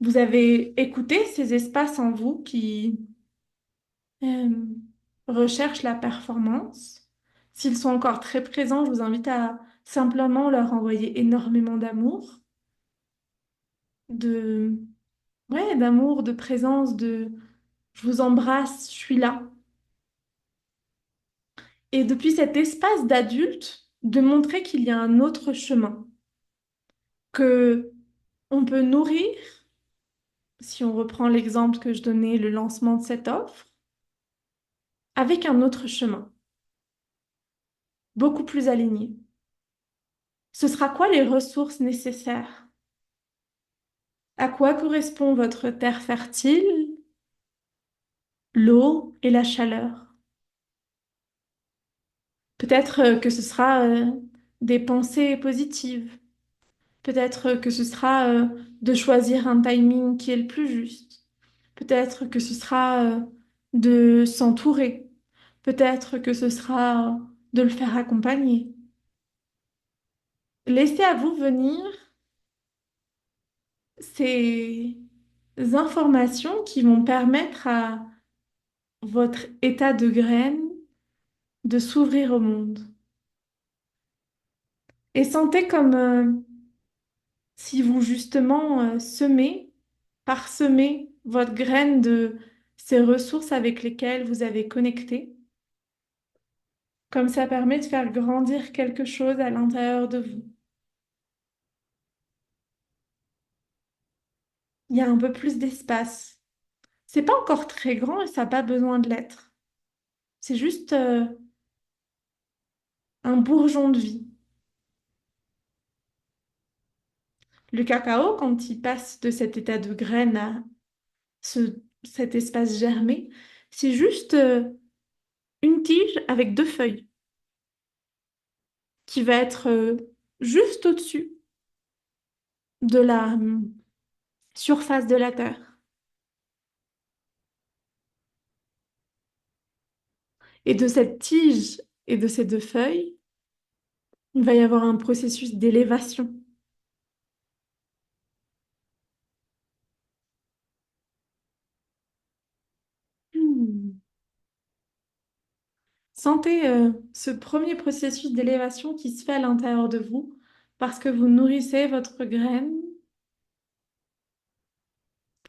Speaker 1: Vous avez écouté ces espaces en vous qui euh, recherchent la performance. S'ils sont encore très présents, je vous invite à simplement leur envoyer énormément d'amour, de ouais, d'amour, de présence, de je vous embrasse, je suis là. Et depuis cet espace d'adulte, de montrer qu'il y a un autre chemin, que on peut nourrir, si on reprend l'exemple que je donnais, le lancement de cette offre, avec un autre chemin, beaucoup plus aligné. Ce sera quoi les ressources nécessaires? À quoi correspond votre terre fertile, l'eau et la chaleur? Peut-être que ce sera des pensées positives. Peut-être que ce sera de choisir un timing qui est le plus juste. Peut-être que ce sera de s'entourer. Peut-être que ce sera de le faire accompagner. Laissez à vous venir ces informations qui vont permettre à votre état de graine de s'ouvrir au monde. Et sentez comme si vous justement semez, parsemez votre graine de ces ressources avec lesquelles vous avez connecté, comme ça permet de faire grandir quelque chose à l'intérieur de vous. Il y a un peu plus d'espace. C'est pas encore très grand et ça n'a pas besoin de l'être. C'est juste un bourgeon de vie. Le cacao, quand il passe de cet état de graine à cet espace germé, c'est juste une tige avec deux feuilles qui va être juste au-dessus de la surface de la Terre. Et de cette tige et de ces deux feuilles, il va y avoir un processus d'élévation. Hmm. Sentez ce premier processus d'élévation qui se fait à l'intérieur de vous parce que vous nourrissez votre graine,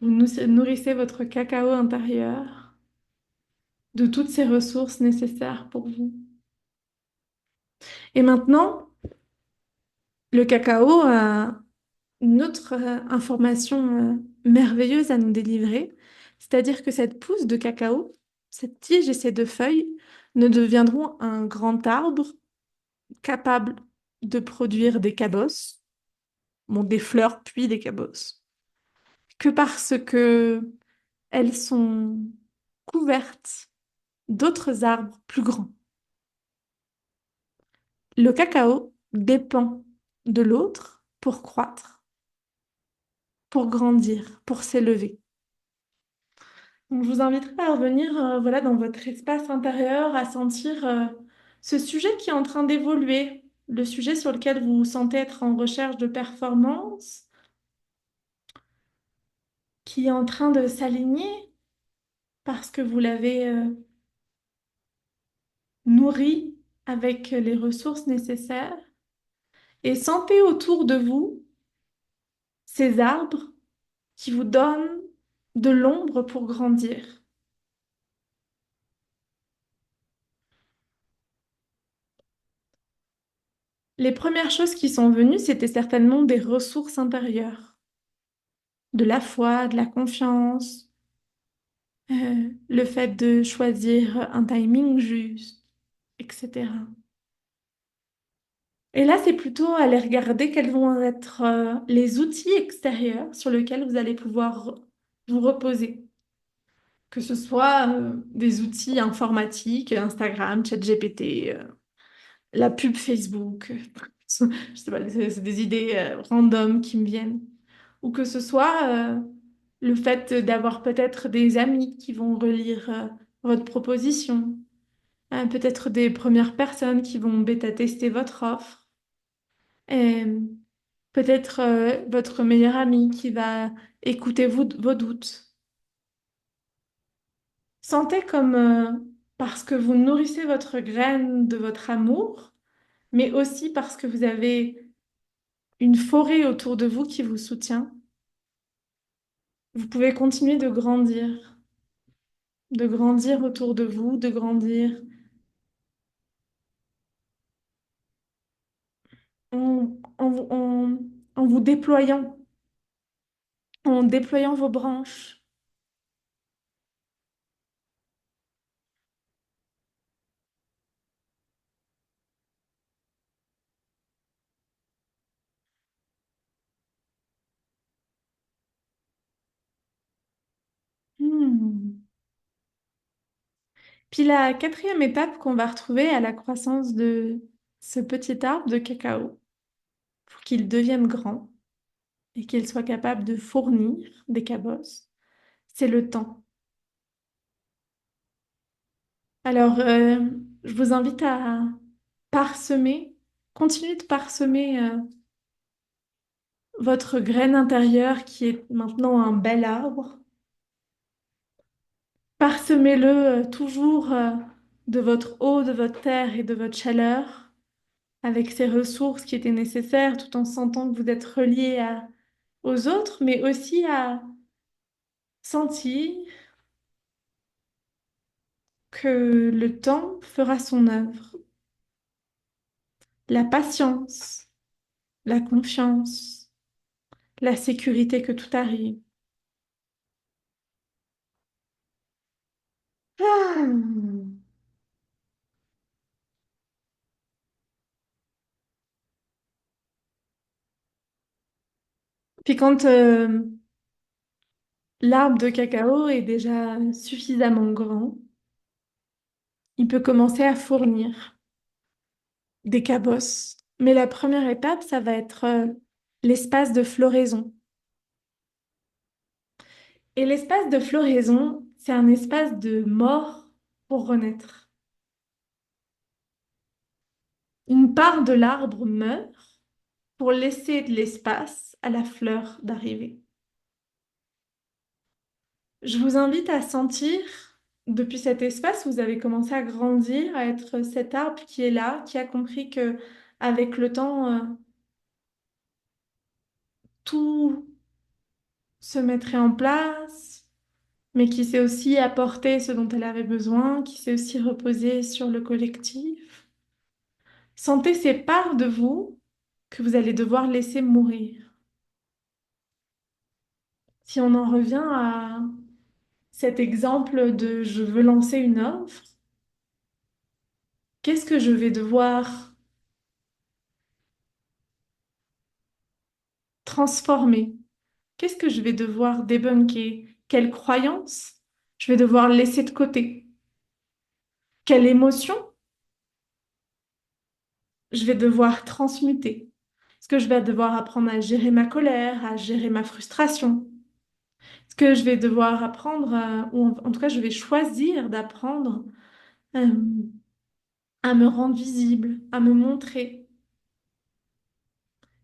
Speaker 1: vous nourrissez votre cacao intérieur de toutes ces ressources nécessaires pour vous. Et maintenant, le cacao a une autre information merveilleuse à nous délivrer, c'est-à-dire que cette pousse de cacao, cette tige et ces deux feuilles ne deviendront un grand arbre capable de produire des cabosses, bon, des fleurs puis des cabosses. que parce que elles sont couvertes d'autres arbres plus grands. Le cacao dépend de l'autre pour croître, pour grandir, pour s'élever. Donc, je vous inviterai à revenir voilà, dans votre espace intérieur, à sentir ce sujet qui est en train d'évoluer, le sujet sur lequel vous vous sentez être en recherche de performance, qui est en train de s'aligner parce que vous l'avez nourri avec les ressources nécessaires. Et sentez autour de vous ces arbres qui vous donnent de l'ombre pour grandir. Les premières choses qui sont venues, c'était certainement des ressources intérieures, de la foi, de la confiance, le fait de choisir un timing juste, etc. Et là, c'est plutôt aller regarder quels vont être les outils extérieurs sur lesquels vous allez pouvoir vous reposer. Que ce soit des outils informatiques, Instagram, ChatGPT, la pub Facebook, je sais pas, c'est des idées random qui me viennent. Ou que ce soit le fait d'avoir peut-être des amis qui vont relire votre proposition, peut-être des premières personnes qui vont bêta-tester votre offre, et peut-être votre meilleur ami qui va écouter vos doutes. Sentez comme parce que vous nourrissez votre graine de votre amour, mais aussi parce que vous avez une forêt autour de vous qui vous soutient. Vous pouvez continuer de grandir autour de vous, de grandir en vous déployant, en déployant vos branches. Hmm. Puis la quatrième étape qu'on va retrouver à la croissance de ce petit arbre de cacao, pour qu'il devienne grand et qu'il soit capable de fournir des cabosses, c'est le temps. Alors, je vous invite à parsemer, continuer de parsemer votre graine intérieure qui est maintenant un bel arbre. Parsemez-le toujours de votre eau, de votre terre et de votre chaleur, avec ces ressources qui étaient nécessaires, tout en sentant que vous êtes relié aux autres, mais aussi à sentir que le temps fera son œuvre. La patience, la confiance, la sécurité que tout arrive. Ah. Puis quand l'arbre de cacao est déjà suffisamment grand, il peut commencer à fournir des cabosses. Mais la première étape, ça va être l'espace de floraison. Et l'espace de floraison, c'est un espace de mort pour renaître. Une part de l'arbre meurt pour laisser de l'espace à la fleur d'arriver. Je vous invite à sentir, depuis cet espace, vous avez commencé à grandir, à être cet arbre qui est là, qui a compris que avec le temps, tout se mettrait en place, mais qui sait aussi apporter ce dont elle avait besoin, qui sait aussi reposer sur le collectif. Sentez ces parts de vous que vous allez devoir laisser mourir. Si on en revient à cet exemple de je veux lancer une offre, qu'est-ce que je vais devoir transformer Qu'est-ce que je vais devoir débunker? Quelle croyance je vais devoir laisser de côté? Quelle émotion je vais devoir transmuter? Est-ce que je vais devoir apprendre à gérer ma colère, à gérer ma frustration? Est-ce que je vais devoir apprendre, ou en tout cas, je vais choisir d'apprendre euh, à me rendre visible, à me montrer?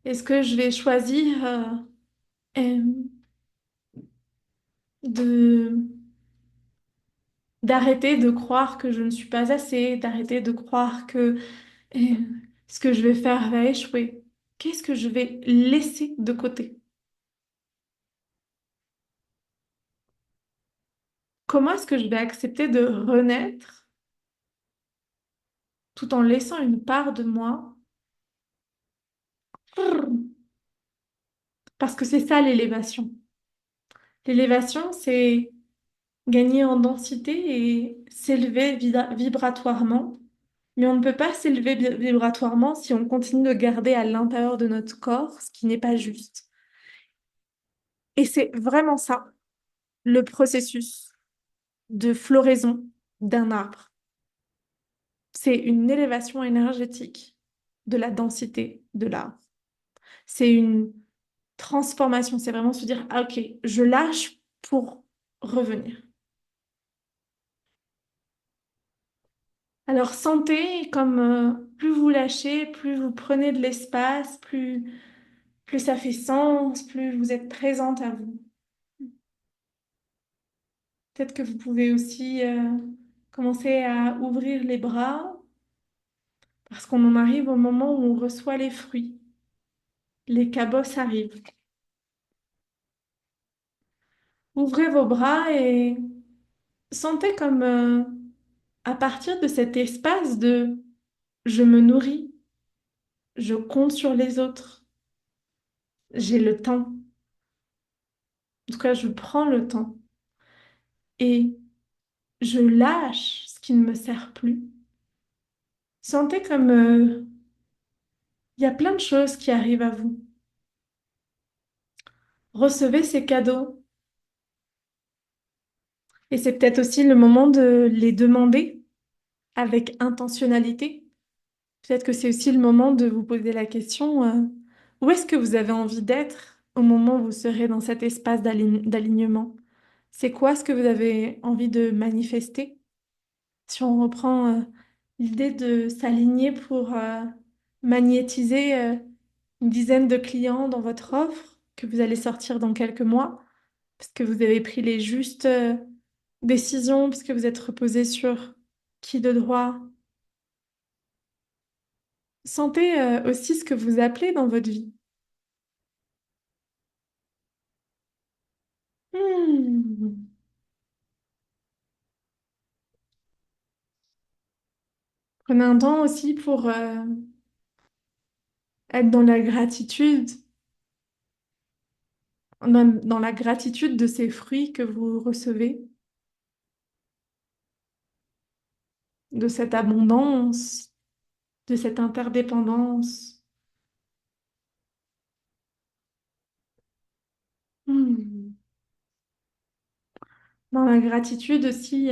Speaker 1: Est-ce que je vais choisir euh, de d'arrêter de croire que je ne suis pas assez, d'arrêter de croire que euh, ce que je vais faire va échouer? Qu'est-ce que je vais laisser de côté? Comment est-ce que je vais accepter de renaître tout en laissant une part de moi? Parce que c'est ça l'élévation. L'élévation, c'est gagner en densité et s'élever vibratoirement. Mais on ne peut pas s'élever vibratoirement si on continue de garder à l'intérieur de notre corps ce qui n'est pas juste. Et c'est vraiment ça, le processus de floraison d'un arbre. C'est une élévation énergétique de la densité de l'arbre. C'est une transformation, c'est vraiment se dire, ah, ok, je lâche pour revenir. Alors, sentez comme plus vous lâchez, plus vous prenez de l'espace, plus ça fait sens, plus vous êtes présente à vous. Peut-être que vous pouvez aussi commencer à ouvrir les bras parce qu'on en arrive au moment où on reçoit les fruits. Les cabosses arrivent. Ouvrez vos bras et sentez comme à partir de cet espace de je me nourris, je compte sur les autres, j'ai le temps. En tout cas, je prends le temps et je lâche ce qui ne me sert plus. Sentez comme il y a plein de choses qui arrivent à vous. Recevez ces cadeaux et c'est peut-être aussi le moment de les demander avec intentionnalité. Peut-être que c'est aussi le moment de vous poser la question, où est-ce que vous avez envie d'être au moment où vous serez dans cet espace d'alignement? C'est quoi ce que vous avez envie de manifester? Si on reprend l'idée de s'aligner pour magnétiser une dizaine de clients dans votre offre que vous allez sortir dans quelques mois, parce que vous avez pris les justes décisions, parce que vous êtes reposé sur qui de droit. Sentez aussi ce que vous appelez dans votre vie. Hmm. Prenez un temps aussi pour être dans la gratitude, dans la gratitude de ces fruits que vous recevez, de cette abondance, de cette interdépendance. Hmm. Dans la gratitude aussi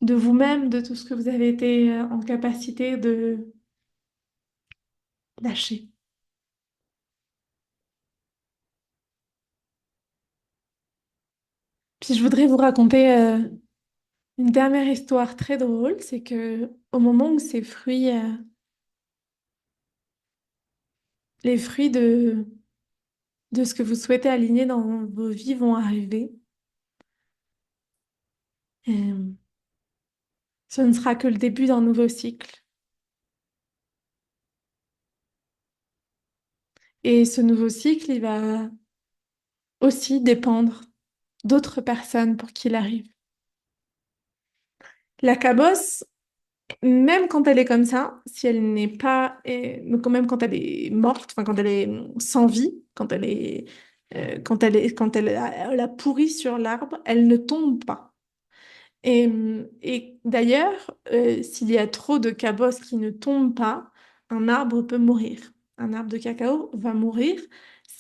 Speaker 1: de vous-même, de tout ce que vous avez été en capacité de lâcher. Puis je voudrais vous raconter une dernière histoire très drôle, c'est que au moment où ces fruits, les fruits de ce que vous souhaitez aligner dans vos vies vont arriver, euh, ce ne sera que le début d'un nouveau cycle. Et ce nouveau cycle, il va aussi dépendre d'autres personnes pour qu'il arrive. La cabosse, même quand elle est comme ça, si elle n'est pas, donc même quand elle est morte, enfin quand elle est sans vie, quand elle a pourri sur l'arbre, elle ne tombe pas. Et d'ailleurs, s'il y a trop de cabosses qui ne tombent pas, un arbre peut mourir. Un arbre de cacao va mourir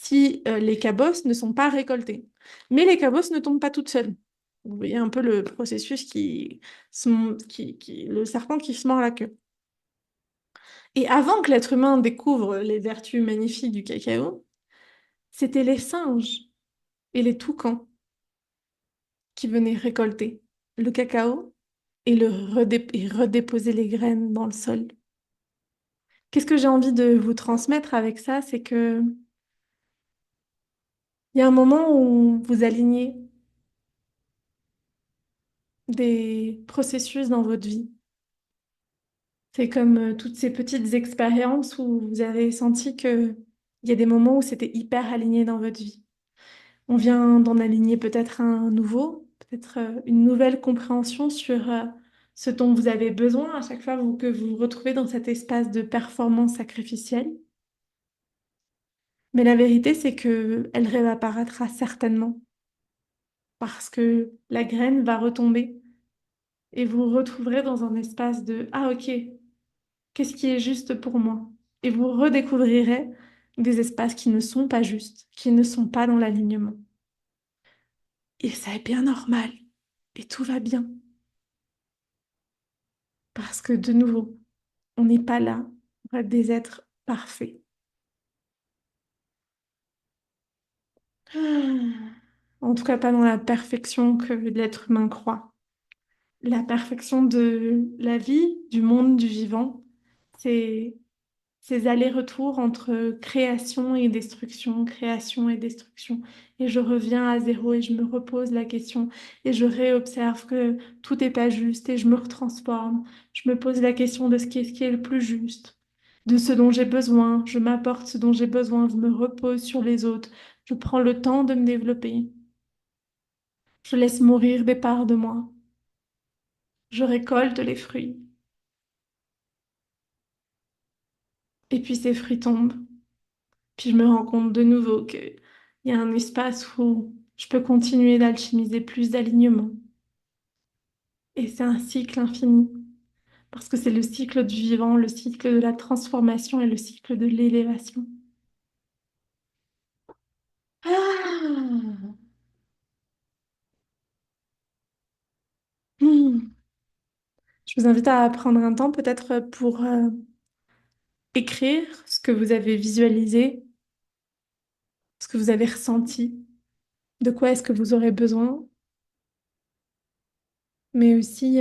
Speaker 1: si les cabosses ne sont pas récoltées. Mais les cabosses ne tombent pas toutes seules. Vous voyez un peu le processus le serpent qui se mord la queue. Et avant que l'être humain découvre les vertus magnifiques du cacao, c'était les singes et les toucans qui venaient récolter le cacao et et redéposer les graines dans le sol. Qu'est-ce que j'ai envie de vous transmettre avec ça? C'est que il y a un moment où vous alignez des processus dans votre vie. C'est comme toutes ces petites expériences où vous avez senti que il y a des moments où c'était hyper aligné dans votre vie. On vient d'en aligner peut-être un nouveau, peut-être une nouvelle compréhension sur ce dont vous avez besoin à chaque fois que vous vous retrouvez dans cet espace de performance sacrificielle. Mais la vérité, c'est que elle réapparaîtra certainement parce que la graine va retomber et vous vous retrouverez dans un espace de ah ok, qu'est-ce qui est juste pour moi? Et vous redécouvrirez des espaces qui ne sont pas justes, qui ne sont pas dans l'alignement. Et ça est bien normal. Et tout va bien. Parce que de nouveau, on n'est pas là pour être des êtres parfaits. Ah. En tout cas, pas dans la perfection que l'être humain croit. La perfection de la vie, du monde, du vivant, c'est ces allers-retours entre création et destruction. Et je reviens à zéro et je me repose la question et je réobserve que tout n'est pas juste et je me retransforme. Je me pose la question de ce qui est le plus juste, de ce dont j'ai besoin. Je m'apporte ce dont j'ai besoin, je me repose sur les autres. Je prends le temps de me développer. Je laisse mourir des parts de moi. Je récolte les fruits. Et puis ces fruits tombent. Puis je me rends compte de nouveau qu'il y a un espace où je peux continuer d'alchimiser plus d'alignement. Et c'est un cycle infini, parce que c'est le cycle du vivant, le cycle de la transformation et le cycle de l'élévation. Ah. Hmm. Je vous invite à prendre un temps peut-être pour écrire ce que vous avez visualisé, ce que vous avez ressenti, de quoi est-ce que vous aurez besoin, mais aussi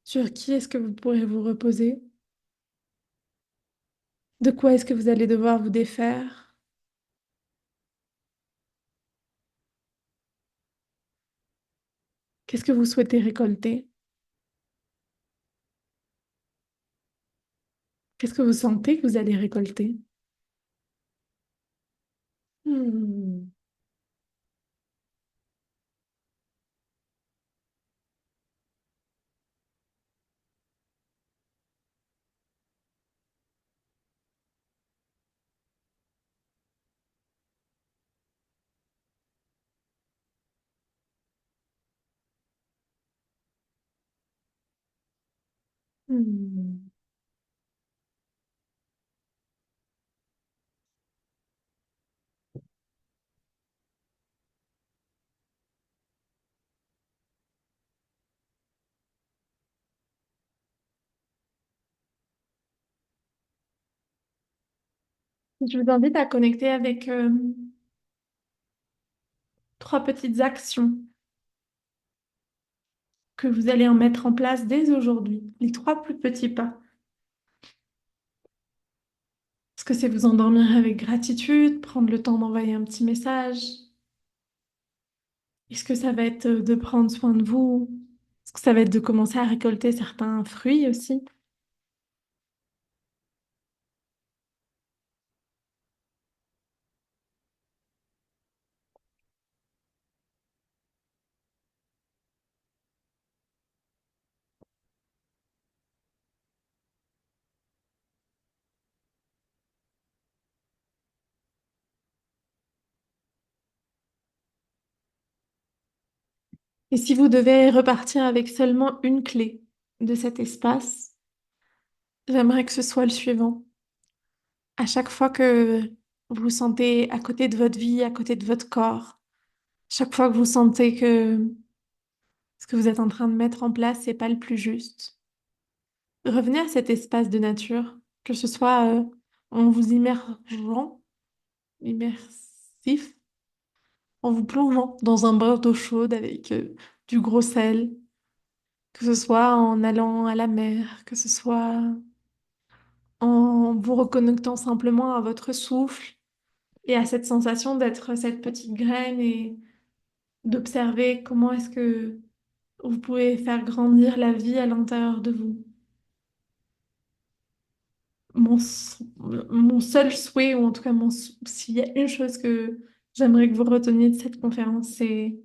Speaker 1: sur qui est-ce que vous pourrez vous reposer, de quoi est-ce que vous allez devoir vous défaire. Qu'est-ce que vous souhaitez récolter? Qu'est-ce que vous sentez que vous allez récolter? Hmm. Hmm. Je vous invite à connecter avec trois petites actions que vous allez en mettre en place dès aujourd'hui. Les trois plus petits pas. Est-ce que c'est vous endormir avec gratitude, prendre le temps d'envoyer un petit message? Est-ce que ça va être de prendre soin de vous? Est-ce que ça va être de commencer à récolter certains fruits aussi? Et si vous devez repartir avec seulement une clé de cet espace, j'aimerais que ce soit le suivant. À chaque fois que Vous vous sentez à côté de votre vie, à côté de votre corps. Chaque fois que vous sentez que ce que vous êtes en train de mettre en place, c'est pas le plus juste. Revenez à cet espace de nature, que ce soit en vous immersif, en vous plongeant dans un bain d'eau chaude avec du gros sel, que ce soit en allant à la mer, que ce soit en vous reconnectant simplement à votre souffle et à cette sensation d'être cette petite graine et d'observer comment est-ce que vous pouvez faire grandir la vie à l'intérieur de vous. Mon seul souhait, ou en tout cas s'il y a une chose que j'aimerais que vous reteniez de cette conférence, c'est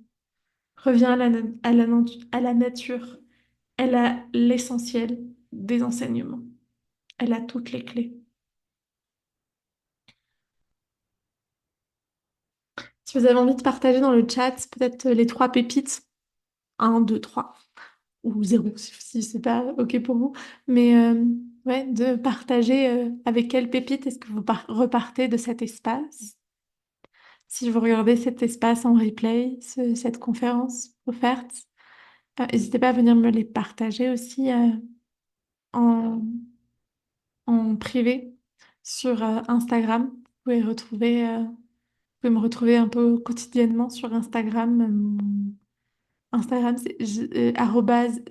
Speaker 1: reviens à la nature. Elle a l'essentiel des enseignements. Elle a toutes les clés. Si vous avez envie de partager dans le chat, peut-être les trois pépites, un, deux, trois, ou zéro, si c'est pas OK pour vous, mais ouais, de partager avec quelle pépite est-ce que vous repartez de cet espace. Si vous regardez cet espace en replay, cette conférence offerte, n'hésitez pas à venir me les partager aussi en, en privé sur Instagram. Vous pouvez me retrouver un peu quotidiennement sur Instagram. Instagram, c'est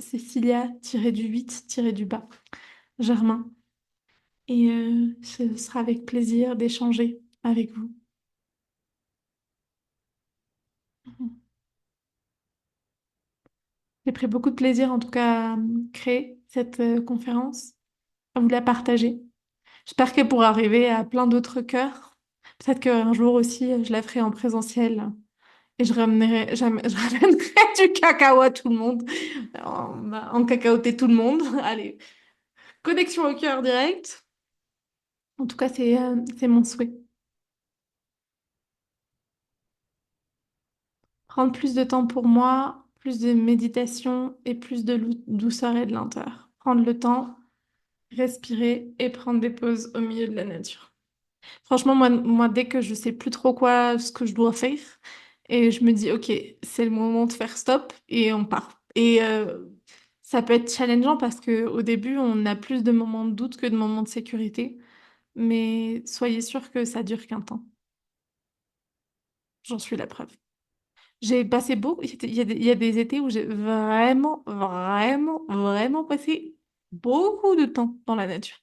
Speaker 1: @Cecilia-du-8-du-bas, Germain. Et ce sera avec plaisir d'échanger avec vous. J'ai pris beaucoup de plaisir en tout cas à créer cette conférence, à vous la partager. J'espère qu'elle pourra arriver à plein d'autres cœurs. Peut-être qu'un jour aussi, je la ferai en présentiel et je ramènerai du cacao à tout le monde, en cacaoter tout le monde. Allez, connexion au cœur direct. En tout cas, c'est mon souhait. Prendre plus de temps pour moi, plus de méditation et plus de douceur et de lenteur. Prendre le temps, respirer et prendre des pauses au milieu de la nature. Franchement, moi, dès que je sais plus trop quoi, ce que je dois faire, et je me dis, OK, c'est le moment de faire stop et on part. Et ça peut être challengeant parce que au début, on a plus de moments de doute que de moments de sécurité. Mais soyez sûr que ça dure qu'un temps. J'en suis la preuve. J'ai passé beaucoup, il y a des étés où j'ai vraiment passé beaucoup de temps dans la nature.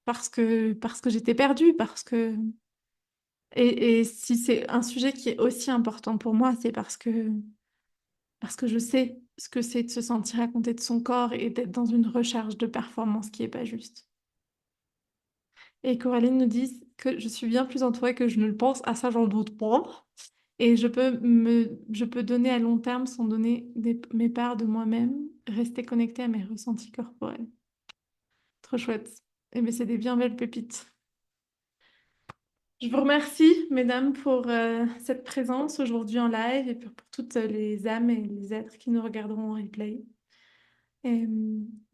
Speaker 1: Parce que j'étais perdue, et si c'est un sujet qui est aussi important pour moi, c'est parce que je sais ce que c'est de se sentir à côté de son corps et d'être dans une recherche de performance qui est pas juste. Et Coraline nous dit que je suis bien plus entourée que je ne le pense. À ça, j'en doute pas. Et je peux donner à long terme sans donner mes parts de moi-même, rester connectée à mes ressentis corporels. Trop chouette. Et mais c'est des bien belles pépites. Je vous remercie, mesdames, pour cette présence aujourd'hui en live et pour toutes les âmes et les êtres qui nous regarderont en replay. Et,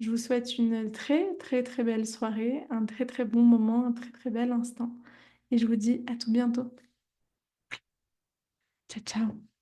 Speaker 1: je vous souhaite une très, très, très belle soirée, un très, très bon moment, un très, très bel instant. Et je vous dis à tout bientôt. Ciao, ciao.